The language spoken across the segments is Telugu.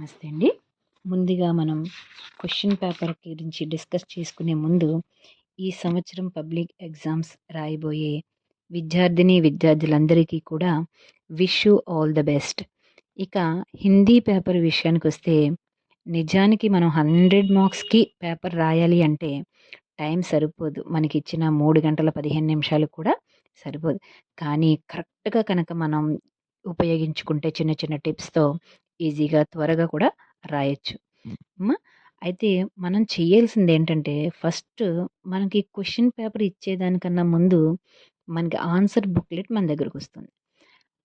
నమస్తే అండి. ముందుగా మనం క్వెషన్ పేపర్ గురించి డిస్కస్ చేసుకునే ముందు, ఈ సంవత్సరం పబ్లిక్ ఎగ్జామ్స్ రాయబోయే విద్యార్థులందరికీ కూడా wish you all the best. ఇక హిందీ పేపర్ విషయానికొస్తే, నిజానికి మనం 100 మార్క్స్‌కి పేపర్ రాయాలి అంటే టైం సరిపోదు. మనకిచ్చిన 3 గంటల 15 నిమిషాలు కూడా సరిపోదు. కానీ కరెక్ట్‌గా కనుక మనం ఉపయోగించుకుంటే చిన్న చిన్న టిప్స్‌తో ఈజీగా త్వరగా కూడా రాయొచ్చు. అయితే మనం చేయాల్సిందేంటంటే, ఫస్ట్ మనకి క్వెషన్ పేపర్ ఇచ్చేదానికన్నా ముందు మనకి ఆన్సర్ బుక్‌లెట్ మన దగ్గరకొస్తుంది.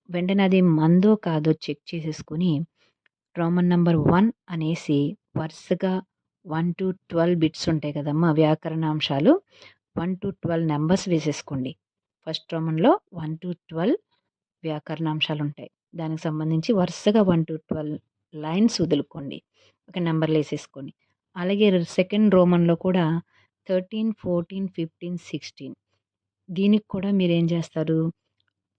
వెంటనే అది మందో కాదో చెక్ చేసేసుకొని, రోమన్ నంబర్ 1 అనేసి వరుసగా 1-12 బిట్స్ ఉంటాయి కదమ్మా! వ్యాకరణాంశాలు. 1-12 నంబర్స్ వేసేసుకోండి. ఫస్ట్ రోమన్‌లో 1-12 వ్యాకరణాంశాలుంటాయి. దానికి సంబంధించి వరుసగా 1-12 లైన్స్ వదులుకోండి. ఒక నంబర్‌లేసేసుకొని. అలాగే సెకండ్ రోమన్‌లో కూడా 13, 14, 15, 16 దీనికి కూడా మీరేం చేస్తారు,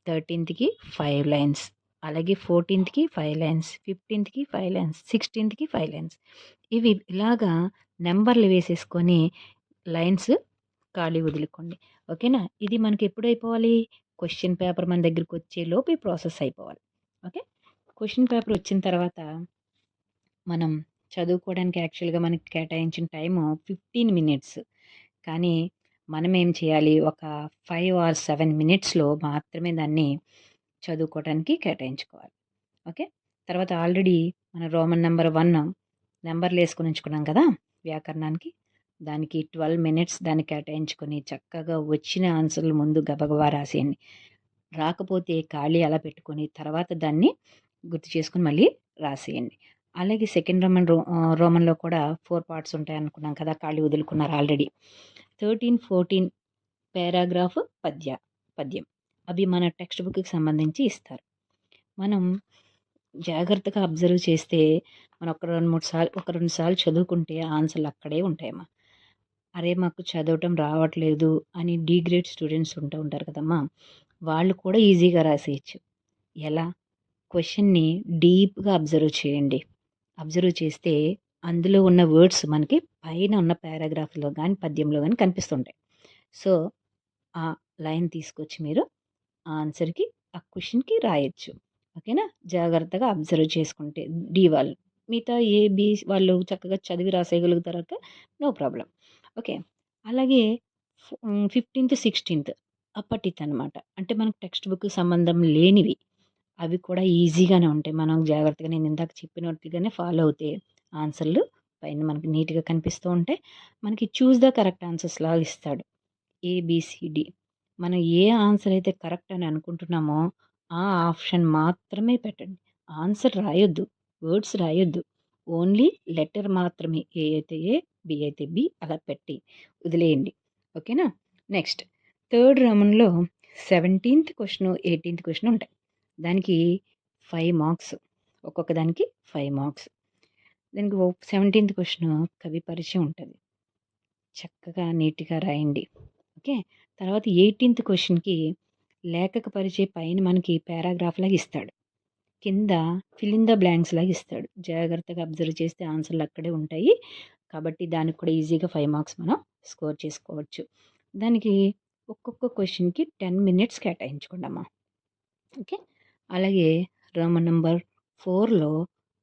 13థ్‌కి 5 లైన్స్, అలాగే 14థ్‌కి 5 లైన్స్, 15థ్‌కి 5 లైన్స్, 16థ్‌కి 5 లైన్స్. ఇవి ఇలాగా నంబర్లు వేసేసుకొని లైన్స్ ఖాళీ వదులుకోండి. ఓకేనా? ఇది మనకి ఎప్పుడైపోవాలి, క్వెషన్ పేపర్ మన దగ్గరికొచ్చేలోపు ఈ ప్రాసెస్ అయిపోవాలి. ఓకే. క్వెషన్ పేపర్ వచ్చిన తర్వాత మనం చదువుకోవడానికి యాక్చువల్‌గా మనకి కేటాయించిన టైము 15 మినిట్స్. కానీ మనం ఏం చేయాలి, ఒక 5 ఆర్ 7 మినిట్స్‌లో మాత్రమే దాన్ని చదువుకోవడానికి కేటాయించుకోవాలి. ఓకే. తర్వాత ఆల్రెడీ మన రోమన్ నంబర్ 1 నంబర్‌లేసుకొని ఉంచుకున్నాం కదా వ్యాకరణానికి. దానికి 12 మినిట్స్ దాన్ని కేటాయించుకొని చక్కగా వచ్చిన ఆన్సర్‌లు ముందు గబగబా రాసేయండి. రాకపోతే ఖాళీ అలా పెట్టుకొని తర్వాత దాన్ని గుర్తు చేసుకొని మళ్ళీ రాసేయండి. అలాగే సెకండ్ రోమన్‌లో కూడా 4 పార్ట్స్ ఉంటాయనుకున్నాం కదా! ఖాళీ వదులుకున్నారు ఆల్రెడీ. 13, 14 పారాగ్రాఫ్ పద్యం. అవి మన టెక్స్ట్ బుక్‌కి సంబంధించి ఇస్తారు. మనం జాగ్రత్తగా అబ్జర్వ్ చేస్తే, మనం ఒక 2 సార్లు చదువుకుంటే ఆన్సర్‌లు అక్కడే ఉంటాయమ్మా. అరే! మాకు చదవటం రావట్లేదు అని డి గ్రేడ్ స్టూడెంట్స్ ఉంటారు కదమ్మా! వాళ్ళు కూడా ఈజీగా రాసేయొచ్చు. ఎలా? క్వెషన్‌ని డీప్‌గా అబ్జర్వ్ చేయండి. అబ్జర్వ్ చేస్తే అందులో ఉన్న వర్డ్స్ మనకి పైన ఉన్న పారాగ్రాఫ్‌లో గాని, పద్యంలో గాని కనిపిస్తుంటాయి. సో, ఆ లైన్ తీసుకొచ్చి మీరు ఆన్సర్‌కి, ఆ క్వెషన్‌కి రాయొచ్చు. ఓకేనా? జాగ్రత్తగా అబ్జర్వ్ చేసుకుంటే డి వాళ్ళు. మిగతా ఏ, బి వాళ్ళు చక్కగా చదివి రాసేయగలుగుతారక నో ప్రాబ్లమ్. ఓకే. అలాగే 15థ్, 16థ్ అప్పటిత్ అనమాట. అంటే మనకు టెక్స్ట్ బుక్‌కి సంబంధం లేనివి. అవి కూడా ఈజీగానే ఉంటాయి. మనం జాగ్రత్తగా నేను ఇందాక చెప్పినట్లుగానే ఫాలో అవుతే ఆన్సర్‌లు పైన మనకి నీట్‌గా కనిపిస్తూ ఉంటాయి. మనకి చూస్ ద కరెక్ట్ ఆన్సర్స్ లాగా ఇస్తాడు. ఏబిసిడి. మనం ఏ ఆన్సర్ అయితే కరెక్ట్ అని అనుకుంటున్నామో ఆ ఆప్షన్ మాత్రమే పెట్టండి. ఆన్సర్ రాయొద్దు. వర్డ్స్ రాయొద్దు. ఓన్లీ లెటర్ మాత్రమే. ఏ అయితే ఏ, బి అయితే బి అలా పెట్టి వదిలేయండి. ఓకేనా? నెక్స్ట్ థర్డ్ రౌండ్‌లో 17థ్ క్వెషన్, 18థ్ క్వెషన్ ఉంటాయి. దానికి 5 మార్క్స్. ఒక్కొక్క దానికి 5 మార్క్స్. దానికి 17థ్ క్వెషన్ కవి పరిచయం ఉంటది. చక్కగా నీట్‌గా రాయండి. ఓకే. తర్వాత 18థ్ క్వెషన్‌కి లేఖక పరిచయ పైన మనకి పారాగ్రాఫ్ లాగా ఇస్తాడు. కింద ఫిల్ ఇన్ ద బ్లాంక్స్ లాగా ఇస్తాడు. జాగ్రత్తగా అబ్జర్వ్ చేస్తే ఆన్సర్‌లు అక్కడే ఉంటాయి. కాబట్టి దానికి కూడా ఈజీగా 5 మార్క్స్ మనం స్కోర్ చేసుకోవచ్చు. దానికి ఒక్కొక్క క్వెషన్‌కి 10 మినిట్స్ కేటాయించుకోండమ్మా. ఓకే. అలాగే రోమన్ నంబర్ 4లో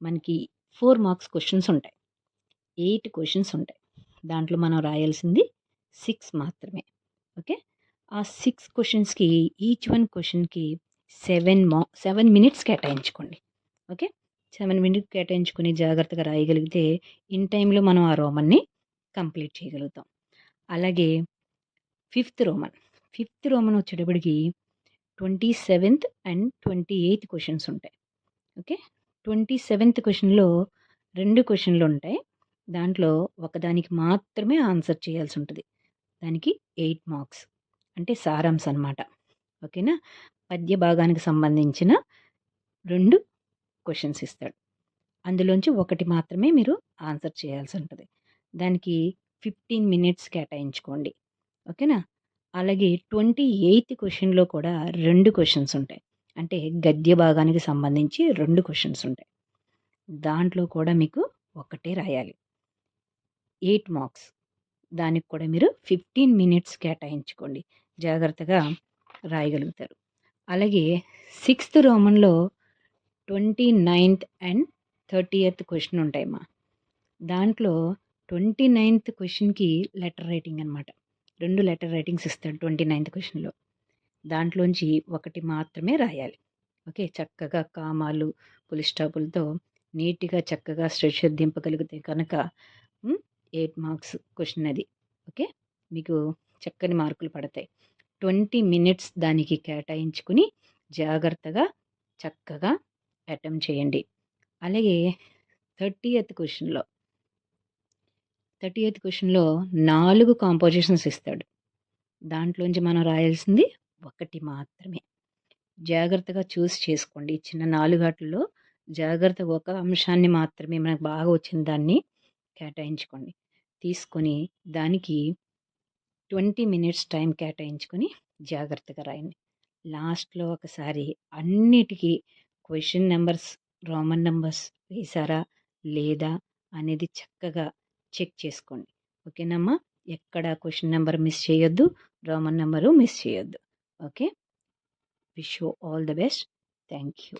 మనకి 4 మార్క్స్ క్వెషన్స్ ఉంటాయి. 8 క్వెషన్స్ ఉంటాయి. దాంట్లో మనం రాయాల్సింది 6 మాత్రమే. ఓకే. ఆ 6 క్వెషన్స్‌కి ఈచ్ వన్ క్వెషన్‌కి 7 మినిట్స్ కేటాయించుకోండి. ఓకే. 7 మినిట్స్ కేటాయించుకొని జాగ్రత్తగా రాయగలిగితే ఇన్ టైమ్‌లో మనం ఆ రోమన్‌ని కంప్లీట్ చేయగలుగుతాం. అలాగే ఫిఫ్త్ రోమన్ వచ్చేటప్పటికి 27థ్ అండ్ 28థ్ క్వెషన్స్ ఉంటాయి. ఓకే. 27థ్ క్వెషన్‌లో 2 క్వెషన్‌లుంటాయి. దాంట్లో ఒకదానికి మాత్రమే ఆన్సర్ చేయాల్సి ఉంటది. దానికి 8 మార్క్స్. అంటే సారాంశం అనమాట. ఓకేనా? పద్య భాగానికి సంబంధించిన 2 క్వెషన్స్ ఇస్తాడు. అందులోంచి ఒకటి మాత్రమే మీరు ఆన్సర్ చేయాల్సి ఉంటది. దానికి 15 మినిట్స్ కేటాయించుకోండి. ఓకేనా? అలాగే 28థ్ క్వెషన్‌లో కూడా 2 క్వెషన్స్ ఉంటాయి. అంటే గద్య భాగానికి సంబంధించి 2 క్వెషన్స్ ఉంటాయి. దాంట్లో కూడా మీకు ఒకటే రాయాలి. 8 మార్క్స్. దానికి కూడా మీరు 15 మినిట్స్ కేటాయించుకోండి. జాగ్రత్తగా రాయగలుగుతారు. అలాగే 6th రోమన్‌లో 29th and 30th question ఉంటాయమ్మా. దాంట్లో 29th క్వెషన్‌కి లెటర్ రైటింగ్ అనమాట. 2 లెటర్ రైటింగ్స్ ఇస్తాడు 29th క్వెషన్‌లో. దాంట్లోంచి ఒకటి మాత్రమే రాయాలి. ఓకే. చక్కగా కామాలు, ఫుల్ స్టాపులతో నీట్‌గా చక్కగా స్ట్రెచర్ దింపగలిగితే కనుక 8 మార్క్స్ క్వెషన్ అది. ఓకే. మీకు చక్కని మార్కులు పడతాయి. 20 మినిట్స్ దానికి కేటాయించుకుని జాగ్రత్తగా చక్కగా అటెంప్ట్ చేయండి. అలాగే 30th క్వెషన్‌లో 4 కాంపోజిషన్స్ ఇస్తాడు. దాంట్లోంచి మనం రాయాల్సింది ఒకటి మాత్రమే. జాగ్రత్తగా చూస్ చేసుకోండి. ఇచ్చిన 4 ఆటిల్లో జాగ్రత్తగా ఒక అంశాన్ని మాత్రమే మనకు బాగా వచ్చిన దాన్ని కేటాయించుకోండి. తీసుకొని దానికి 20 మినిట్స్ టైం కేటాయించుకొని జాగ్రత్తగా రాయండి. లాస్ట్‌లో ఒకసారి అన్నిటికీ క్వెషన్ నంబర్స్, రోమన్ నంబర్స్ వేశారా లేదా అనేది చక్కగా చెక్ చేసుకోండి. ఓకేనమ్మా? ఎక్కడ క్వెషన్ నంబర్ మిస్ చేయొద్దు. రోమన్ నంబరు మిస్ చేయొద్దు. Okay. Wish you all the best. Thank you.